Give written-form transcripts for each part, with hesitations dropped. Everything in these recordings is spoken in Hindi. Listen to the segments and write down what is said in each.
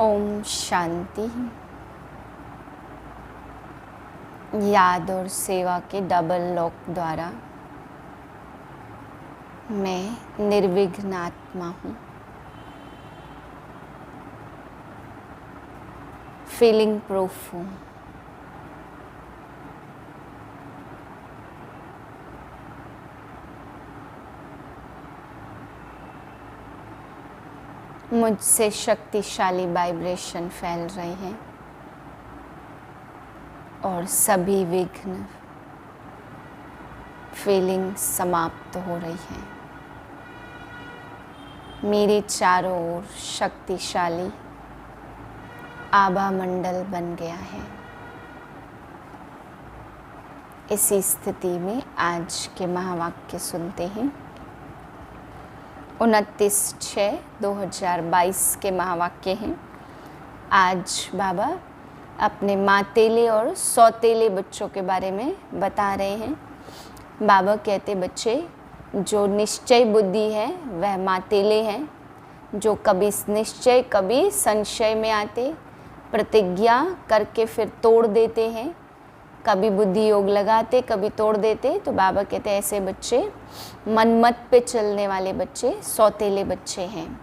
ओम शांति। याद और सेवा के डबल लॉक द्वारा मैं निर्विघ्न आत्मा हूँ। फीलिंग प्रूफ हूँ। मुझसे शक्तिशाली वाइब्रेशन फैल रहे हैं और सभी विघ्न फीलिंग समाप्त हो रही है। मेरे चारों ओर शक्तिशाली आभा मंडल बन गया है। इसी स्थिति में आज के महावाक्य सुनते हैं। 29/6/2022 के महावाक्य हैं। आज बाबा अपने मातेले और सौतेले बच्चों के बारे में बता रहे हैं। बाबा कहते बच्चे जो निश्चय बुद्धि है वह मातेले हैं, जो कभी निश्चय कभी संशय में आते, प्रतिज्ञा करके फिर तोड़ देते हैं, कभी बुद्धि योग लगाते कभी तोड़ देते। तो बाबा कहते ऐसे बच्चे मनमत पे चलने वाले बच्चे सौतेले बच्चे हैं।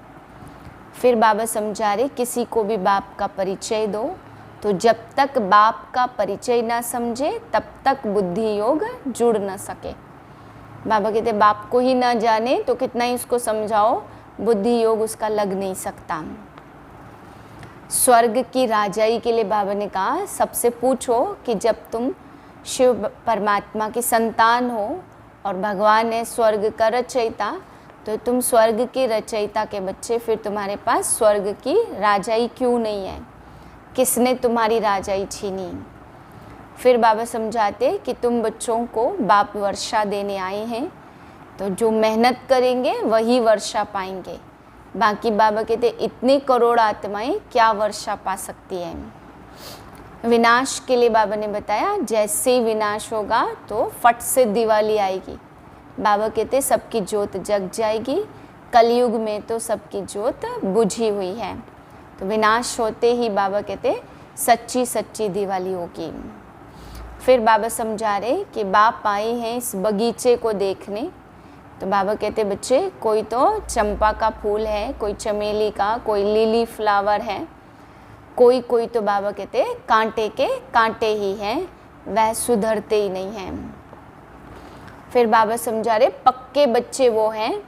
फिर बाबा समझा रहे किसी को भी बाप का परिचय दो तो जब तक बाप का परिचय ना समझे तब तक बुद्धि योग जुड़ ना सके। बाबा कहते बाप को ही ना जाने तो कितना ही उसको समझाओ, बुद्धि योग उसका लग नहीं सकता। स्वर्ग की राजाई के लिए बाबा ने कहा सबसे पूछो कि जब तुम शिव परमात्मा की संतान हो और भगवान है स्वर्ग का रचयिता, तो तुम स्वर्ग के रचयिता के बच्चे, फिर तुम्हारे पास स्वर्ग की राजाई क्यों नहीं है? किसने तुम्हारी राजाई छीनी? फिर बाबा समझाते कि तुम बच्चों को बाप वर्षा देने आए हैं, तो जो मेहनत करेंगे वही वर्षा पाएंगे। बाकी बाबा कहते इतने करोड़ आत्माएं क्या वर्षा पा सकती है। विनाश के लिए बाबा ने बताया जैसे ही विनाश होगा तो फट से दिवाली आएगी। बाबा कहते सबकी जोत जग जाएगी। कलयुग में तो सबकी जोत बुझी हुई है, तो विनाश होते ही बाबा कहते सच्ची सच्ची दिवाली होगी। फिर बाबा समझा रहे कि बाप आए हैं इस बगीचे को देखने। तो बाबा कहते बच्चे कोई तो चंपा का फूल है, कोई चमेली का, कोई लिली फ्लावर है, कोई कोई तो बाबा कहते कांटे के कांटे ही हैं, वह सुधरते ही नहीं हैं। फिर बाबा समझा रहे पक्के बच्चे वो हैं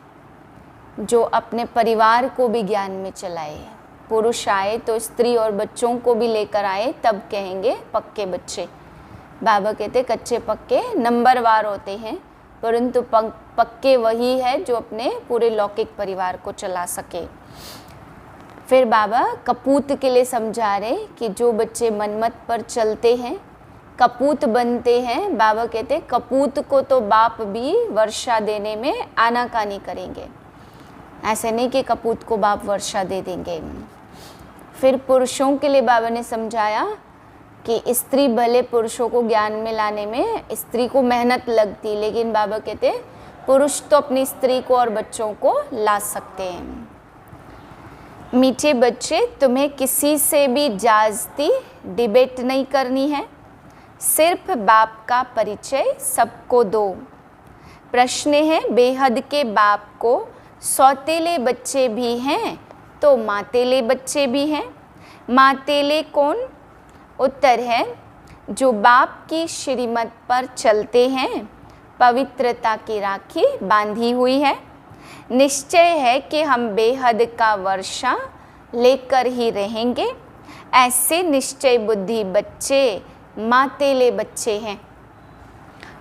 जो अपने परिवार को भी ज्ञान में चलाए। पुरुष आए तो स्त्री और बच्चों को भी लेकर आए तब कहेंगे पक्के बच्चे। बाबा कहते कच्चे पक्के नंबरवार होते हैं, परंतु पक्के वही है जो अपने पूरे लौकिक परिवार को चला सके। फिर बाबा कपूत के लिए समझा रहे कि जो बच्चे मनमत पर चलते हैं कपूत बनते हैं। बाबा कहते कपूत को तो बाप भी वर्षा देने में आनाकानी करेंगे, ऐसे नहीं कि कपूत को बाप वर्षा दे देंगे। फिर पुरुषों के लिए बाबा ने समझाया कि स्त्री भले पुरुषों को ज्ञान में लाने में स्त्री को मेहनत लगती, लेकिन बाबा कहते पुरुष तो अपनी स्त्री को और बच्चों को ला सकते हैं। मीठे बच्चे तुम्हें किसी से भी जायज़ती डिबेट नहीं करनी है, सिर्फ बाप का परिचय सबको दो। प्रश्न है बेहद के बाप को सौतेले बच्चे भी हैं तो मातेले बच्चे भी हैं। मातेले कौन? उत्तर है जो बाप की श्रीमत पर चलते हैं, पवित्रता की राखी बांधी हुई है। निश्चय है कि हम बेहद का वर्षा लेकर ही रहेंगे। ऐसे निश्चय बुद्धि बच्चे मातेले बच्चे हैं।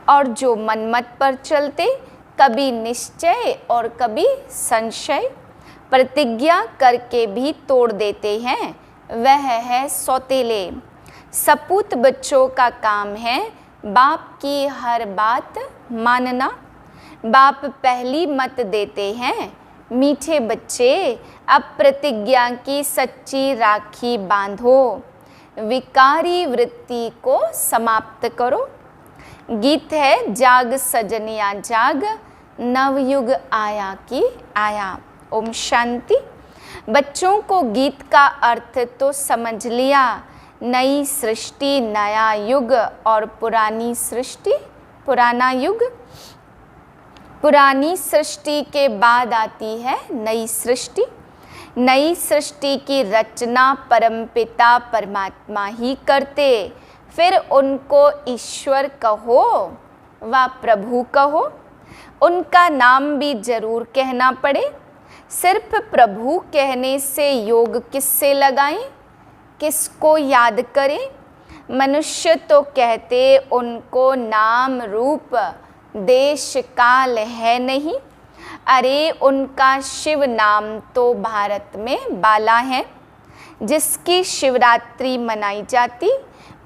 और जो मनमत पर चलते कभी निश्चय और कभी संशय, प्रतिज्ञा करके भी तोड़ देते हैं, वह है सौतेले। सपूत बच्चों का काम है बाप की हर बात मानना। बाप पहली मत देते हैं मीठे बच्चे अब प्रतिज्ञा की सच्ची राखी बांधो, विकारी वृत्ति को समाप्त करो। गीत है जाग सजनिया जाग, नवयुग आया की आया। ओम शांति। बच्चों को गीत का अर्थ तो समझ लिया, नई सृष्टि, नया युग और पुरानी सृष्टि, पुराना युग। पुरानी सृष्टि के बाद आती है नई सृष्टि। नई सृष्टि की रचना परमपिता परमात्मा ही करते, फिर उनको ईश्वर कहो व प्रभु कहो। उनका नाम भी जरूर कहना पड़े। सिर्फ प्रभु कहने से योग किससे लगाएं, किसको याद करें? मनुष्य तो कहते उनको नाम रूप देश काल है नहीं। अरे उनका शिव नाम तो भारत में बाला है। जिसकी शिवरात्रि मनाई जाती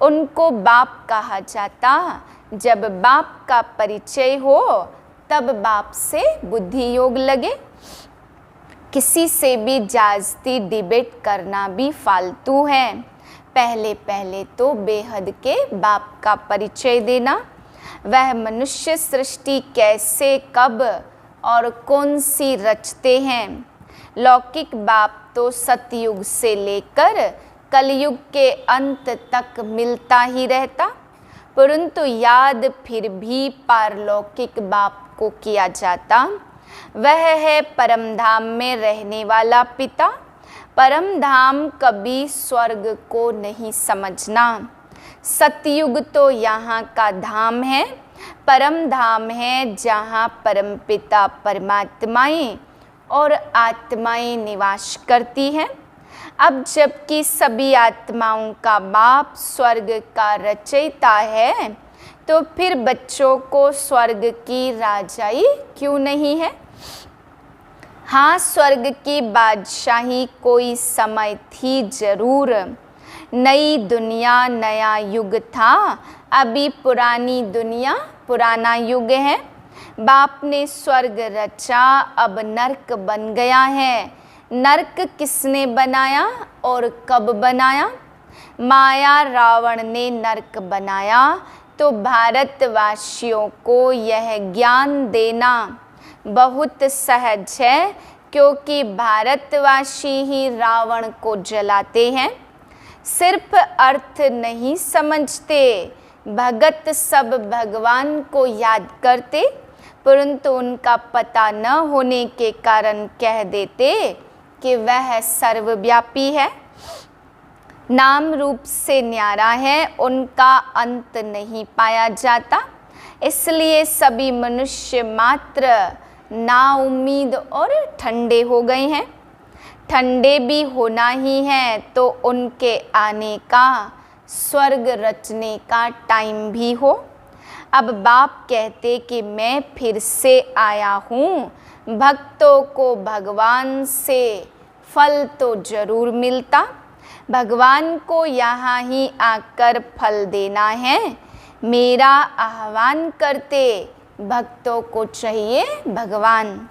उनको बाप कहा जाता। जब बाप का परिचय हो तब बाप से बुद्धि योग लगे। किसी से भी जास्ती डिबेट करना भी फालतू है। पहले पहले तो बेहद के बाप का परिचय देना। वह मनुष्य सृष्टि कैसे, कब और कौन सी रचते हैं। लौकिक बाप तो सतयुग से लेकर कलयुग के अंत तक मिलता ही रहता, परंतु याद फिर भी पारलौकिक बाप को किया जाता। वह है परम धाम में रहने वाला पिता। परम धाम कभी स्वर्ग को नहीं समझना। सतयुग तो यहाँ का धाम है, परम धाम है जहाँ परम पिता परमात्माएं और आत्माएं निवास करती हैं। अब जबकि सभी आत्माओं का बाप स्वर्ग का रचयिता है, तो फिर बच्चों को स्वर्ग की राजाई क्यों नहीं है? हाँ, स्वर्ग की बादशाही कोई समय थी जरूर। नई दुनिया, नया युग था। अभी पुरानी दुनिया, पुराना युग है। बाप ने स्वर्ग रचा, अब नरक बन गया है। नरक किसने बनाया और कब बनाया? माया रावण ने नरक बनाया। तो भारतवासियों को यह ज्ञान देना बहुत सहज है, क्योंकि भारतवासी ही रावण को जलाते हैं। सिर्फ अर्थ नहीं समझते। भगत सब भगवान को याद करते, परंतु उनका पता न होने के कारण कह देते कि वह सर्वव्यापी है, नाम रूप से न्यारा है, उनका अंत नहीं पाया जाता। इसलिए सभी मनुष्य मात्र नाउम्मीद और ठंडे हो गए हैं। ठंडे भी होना ही है तो उनके आने का, स्वर्ग रचने का टाइम भी हो। अब बाप कहते कि मैं फिर से आया हूँ। भक्तों को भगवान से फल तो जरूर मिलता। भगवान को यहाँ ही आकर फल देना है। मेरा आह्वान करते भक्तों को चाहिए भगवान।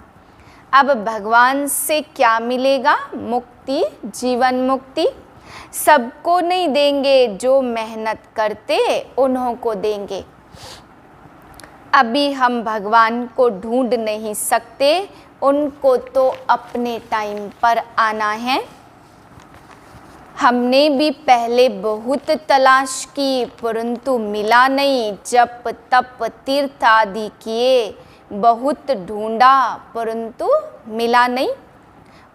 अब भगवान से क्या मिलेगा? मुक्ति, जीवन मुक्ति। सबको नहीं देंगे, जो मेहनत करते उन्हों को देंगे। अभी हम भगवान को ढूंढ नहीं सकते, उनको तो अपने टाइम पर आना है। हमने भी पहले बहुत तलाश की, परंतु मिला नहीं। जप तप तीर्थ आदि किए, बहुत ढूंढा, परंतु मिला नहीं।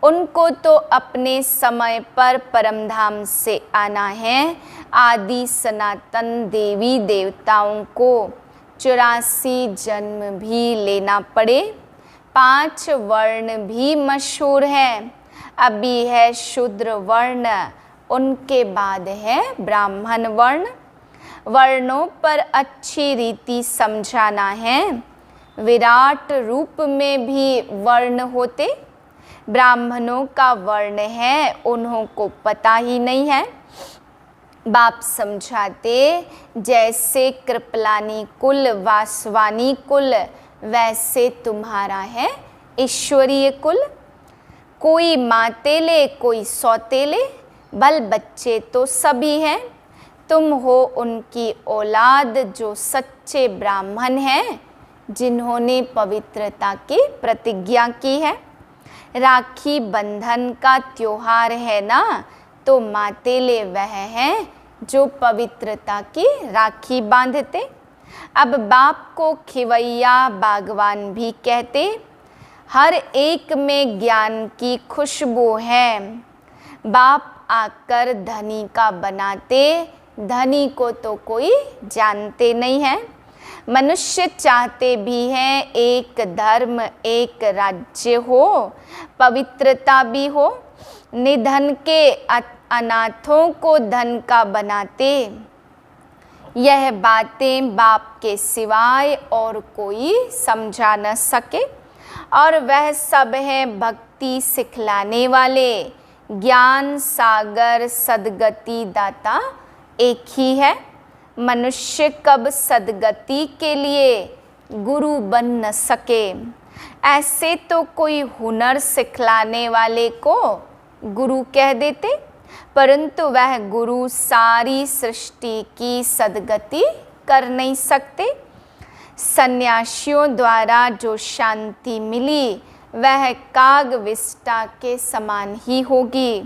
उनको तो अपने समय पर परमधाम से आना है। आदि सनातन देवी देवताओं को 84 जन्म भी लेना पड़े। 5 वर्ण भी मशहूर है। अभी है शूद्र वर्ण, उनके बाद है ब्राह्मण वर्ण। वर्णों पर अच्छी रीति समझाना है। विराट रूप में भी वर्ण होते। ब्राह्मणों का वर्ण है, उन्हों को पता ही नहीं है। बाप समझाते, जैसे कृपलानी कुल, वासवानी कुल, वैसे तुम्हारा है ईश्वरीय कुल। कोई मातेले, कोई सौतेले, बल बच्चे तो सभी हैं। तुम हो उनकी औलाद जो सच्चे ब्राह्मण हैं, जिन्होंने पवित्रता की प्रतिज्ञा की है। राखी बंधन का त्योहार है ना, तो मातेले वह हैं जो पवित्रता की राखी बांधते। अब बाप को खिवैया बागवान भी कहते। हर एक में ज्ञान की खुशबू है। बाप आकर धनी का बनाते, धनी को तो कोई जानते नहीं है। मनुष्य चाहते भी हैं एक धर्म एक राज्य हो, पवित्रता भी हो। निधन के अनाथों को धन का बनाते। यह बातें बाप के सिवाय और कोई समझा न सके। और वह सब हैं भक्ति सिखलाने वाले। ज्ञान सागर सदगति दाता एक ही है। मनुष्य कब सदगति के लिए गुरु बन न सके। ऐसे तो कोई हुनर सिखलाने वाले को गुरु कह देते, परंतु वह गुरु सारी सृष्टि की सदगति कर नहीं सकते। सन्यासियों द्वारा जो शांति मिली वह काग विष्टा के समान ही होगी।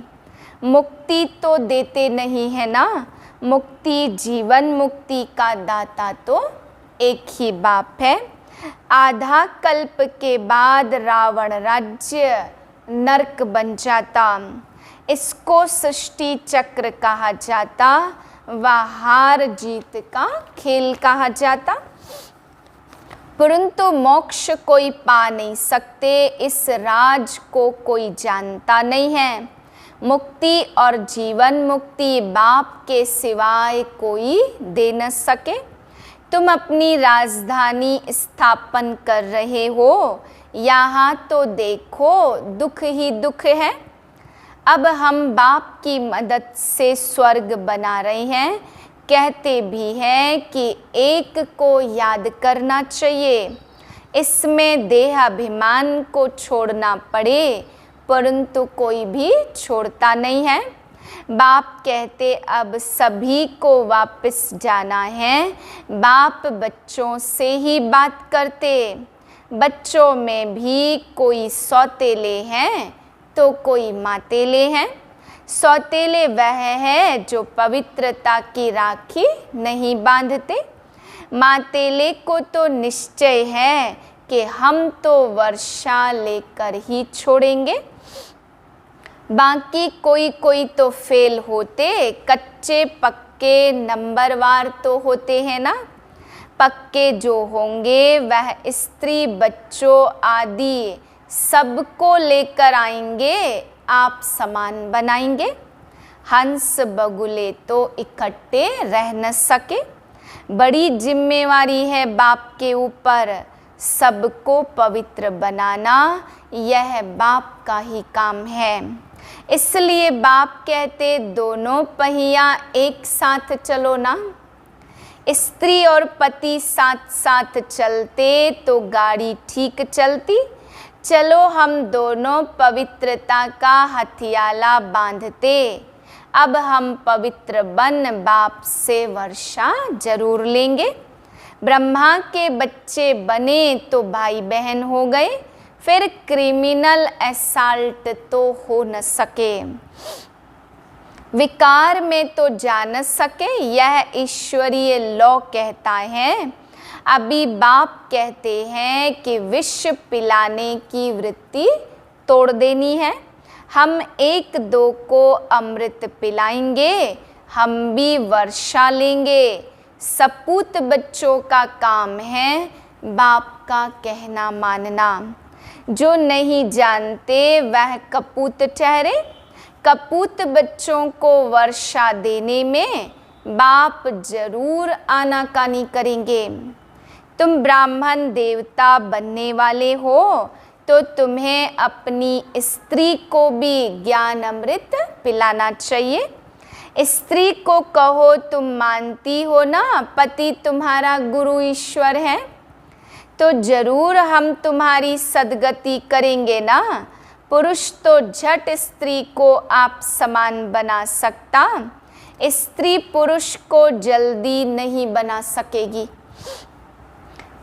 मुक्ति तो देते नहीं है ना, मुक्ति जीवन मुक्ति का दाता तो एक ही बाप है। आधा कल्प के बाद रावण राज्य नरक बन जाता। इसको सृष्टि चक्र कहा जाता, व हार जीत का खेल कहा जाता। परंतु मोक्ष कोई पा नहीं सकते, इस राज को कोई जानता नहीं है। मुक्ति और जीवन मुक्ति बाप के सिवाय कोई दे न सके। तुम अपनी राजधानी स्थापन कर रहे हो, यहाँ तो देखो दुख ही दुख है। अब हम बाप की मदद से स्वर्ग बना रहे हैं। कहते भी हैं कि एक को याद करना चाहिए। इसमें देहाभिमान को छोड़ना पड़े, परंतु कोई भी छोड़ता नहीं है। बाप कहते अब सभी को वापस जाना है। बाप बच्चों से ही बात करते। बच्चों में भी कोई सौतेले हैं तो कोई मातेले हैं। सौतेले वह है जो पवित्रता की राखी नहीं बांधते। मातेले को तो निश्चय है कि हम तो वर्षा लेकर ही छोड़ेंगे। बाकी कोई कोई तो फेल होते, कच्चे पक्के नंबरवार तो होते हैं ना। पक्के जो होंगे वह स्त्री बच्चों आदि सबको लेकर आएंगे, आप समान बनाएंगे। हंस बगुले तो इकट्ठे रह न सके। बड़ी जिम्मेवारी है बाप के ऊपर, सबको पवित्र बनाना यह बाप का ही काम है। इसलिए बाप कहते दोनों पहिया एक साथ चलो ना। स्त्री और पति साथ साथ चलते तो गाड़ी ठीक चलती। चलो हम दोनों पवित्रता का हथियाला बांधते। अब हम पवित्र बन बाप से वर्षा जरूर लेंगे। ब्रह्मा के बच्चे बने तो भाई बहन हो गए, फिर क्रिमिनल असॉल्ट तो हो न सके। विकार में तो जा न सके, यह ईश्वरीय लॉ कहता है। अभी बाप कहते हैं कि विष पिलाने की वृत्ति तोड़ देनी है। हम एक दो को अमृत पिलाएंगे, हम भी वर्षा लेंगे। सपूत बच्चों का काम है बाप का कहना मानना। जो नहीं जानते वह कपूत ठहरे। कपूत बच्चों को वर्षा देने में बाप जरूर आनाकानी करेंगे। तुम ब्राह्मण देवता बनने वाले हो तो तुम्हें अपनी स्त्री को भी ज्ञान अमृत पिलाना चाहिए। स्त्री को कहो तुम मानती हो ना पति तुम्हारा गुरु ईश्वर है, तो जरूर हम तुम्हारी सदगति करेंगे ना। पुरुष तो झट स्त्री को आप समान बना सकता, स्त्री पुरुष को जल्दी नहीं बना सकेगी।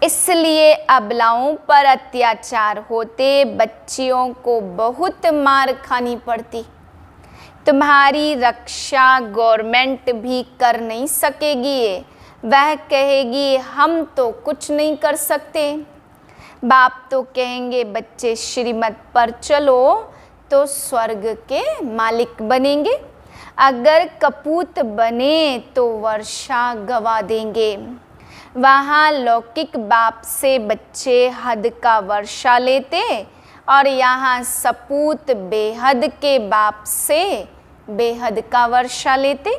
इसलिए अबलाओं पर अत्याचार होते, बच्चियों को बहुत मार खानी पड़ती। तुम्हारी रक्षा गवर्नमेंट भी कर नहीं सकेगी, वह कहेगी हम तो कुछ नहीं कर सकते। बाप तो कहेंगे बच्चे श्रीमत पर चलो तो स्वर्ग के मालिक बनेंगे, अगर कपूत बने तो वर्षा गवा देंगे। वहाँ लौकिक बाप से बच्चे हद का वर्षा लेते और यहाँ सपूत बेहद के बाप से बेहद का वर्षा लेते।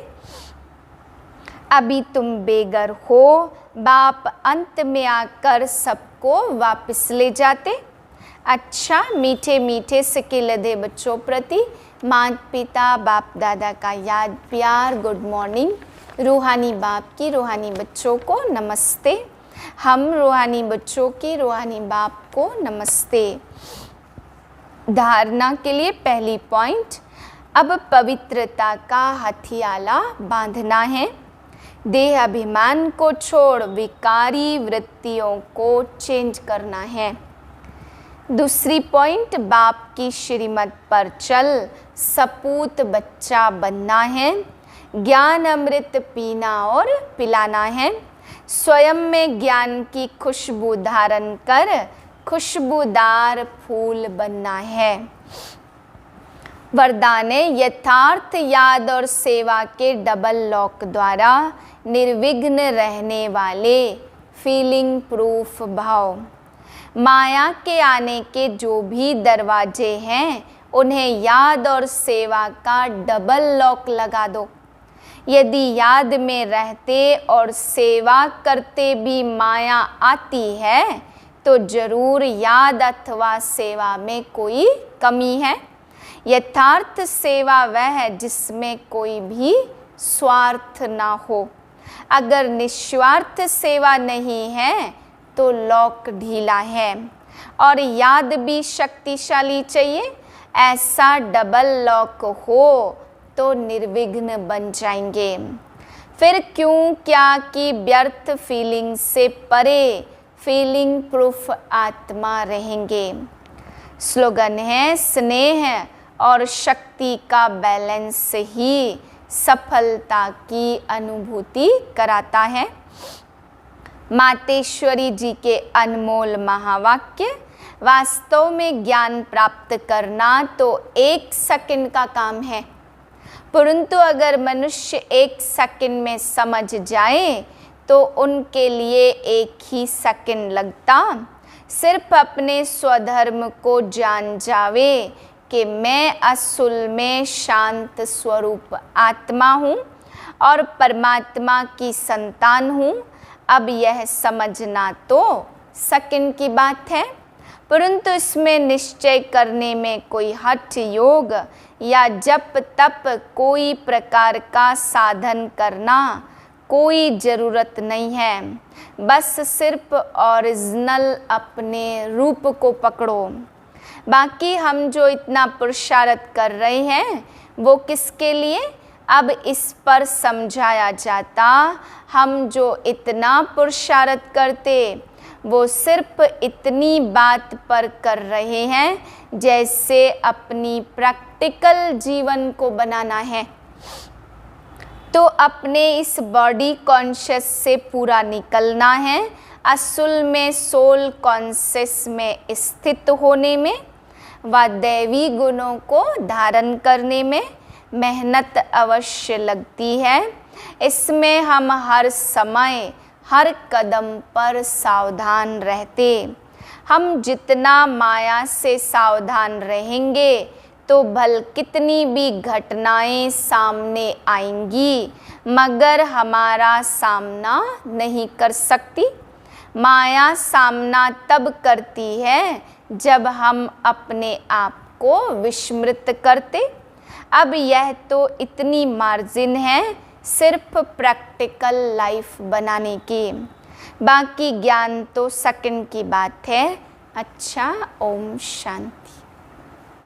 अभी तुम बेघर हो, बाप अंत में आकर सबको वापस ले जाते। अच्छा, मीठे मीठे सिक्के लदे बच्चों प्रति माता पिता बाप दादा का याद प्यार गुड मॉर्निंग। रूहानी बाप की रूहानी बच्चों को नमस्ते। हम रूहानी बच्चों की रूहानी बाप को नमस्ते। धारणा के लिए पहली पॉइंट, अब पवित्रता का हथियाला बांधना है। देह अभिमान को छोड़ विकारी वृत्तियों को चेंज करना है। दूसरी पॉइंट, बाप की श्रीमत पर चल सपूत बच्चा बनना है। ज्ञान अमृत पीना और पिलाना है। स्वयं में ज्ञान की खुशबू धारण कर खुशबूदार फूल बनना है। वरदान यथार्थ याद और सेवा के डबल लॉक द्वारा निर्विघ्न रहने वाले फीलिंग प्रूफ भाव। माया के आने के जो भी दरवाजे हैं उन्हें याद और सेवा का डबल लॉक लगा दो। यदि याद में रहते और सेवा करते भी माया आती है तो जरूर याद अथवा सेवा में कोई कमी है। यथार्थ सेवा वह है जिसमें कोई भी स्वार्थ ना हो। अगर निस्वार्थ सेवा नहीं है तो लॉक ढीला है और याद भी शक्तिशाली चाहिए। ऐसा डबल लॉक हो तो निर्विघ्न बन जाएंगे। फिर क्यों क्या कि व्यर्थ फीलिंग से परे फीलिंग प्रूफ आत्मा रहेंगे। स्लोगन है, स्नेह और शक्ति का बैलेंस ही सफलता की अनुभूति कराता है। मातेश्वरी जी के अनमोल महावाक्य, वास्तव में ज्ञान प्राप्त करना तो 1 सेकंड का काम है, परंतु अगर मनुष्य 1 सेकंड में समझ जाए तो उनके लिए 1 ही सेकंड लगता। सिर्फ अपने स्वधर्म को जान जावे कि मैं असल में शांत स्वरूप आत्मा हूँ और परमात्मा की संतान हूँ। अब यह समझना तो सेकंड की बात है, परंतु इसमें निश्चय करने में कोई हठ योग या जप तप कोई प्रकार का साधन करना कोई ज़रूरत नहीं है। बस सिर्फ ओरिजिनल अपने रूप को पकड़ो। बाकी हम जो इतना पुरुषार्थ कर रहे हैं वो किसके लिए, अब इस पर समझाया जाता। हम जो इतना पुरुषार्थ करते वो सिर्फ इतनी बात पर कर रहे हैं जैसे अपनी प्रैक्टिकल जीवन को बनाना है। तो अपने इस बॉडी कॉन्शियस से पूरा निकलना है। असल में सोल कॉन्शियस में स्थित होने में व दैवी गुणों को धारण करने में मेहनत अवश्य लगती है। इसमें हम हर समय हर कदम पर सावधान रहते। हम जितना माया से सावधान रहेंगे तो भल कितनी भी घटनाएं सामने आएंगी मगर हमारा सामना नहीं कर सकती। माया सामना तब करती है जब हम अपने आप को विस्मृत करते। अब यह तो इतनी मार्जिन है सिर्फ प्रैक्टिकल लाइफ बनाने की, बाकी ज्ञान तो सेकंड की बात है। अच्छा, ओम शांति।